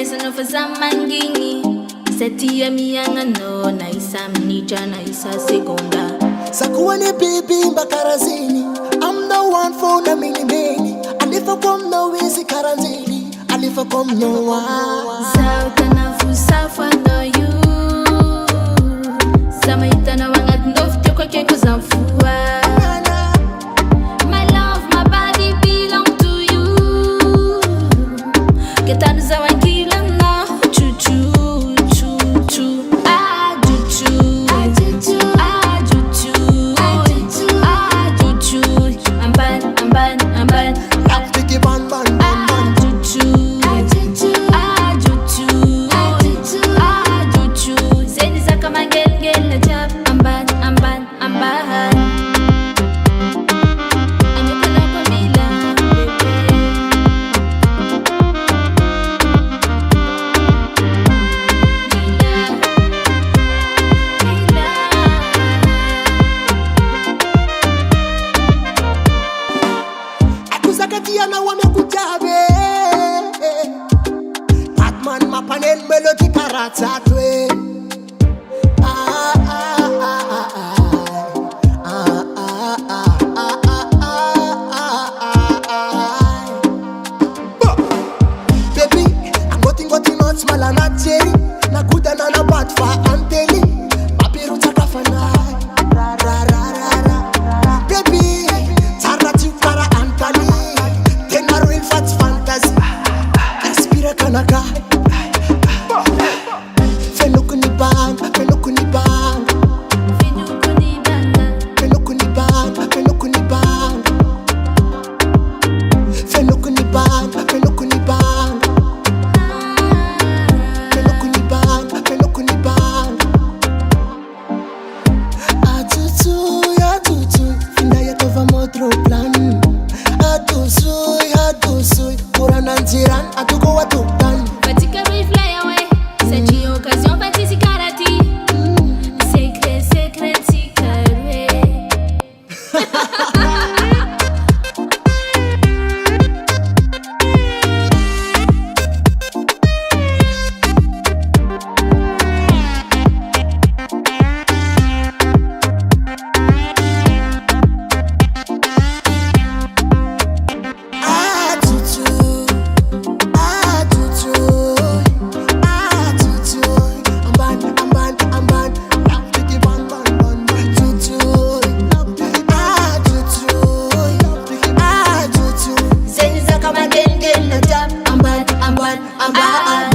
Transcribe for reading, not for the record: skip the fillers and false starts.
pesa no for zamangini. Seti mianga no na isa mnicha na isa segunda. Sakuane baby mbakarazini. I'm the one for the mini mini. And if I come no easy karanzini. And if I come no one. Sauta na fusa no you. Sama itana wangat ndof toko keko zamfua. My love, my body belong to you. Ketanu zawangila na chuchu. I'm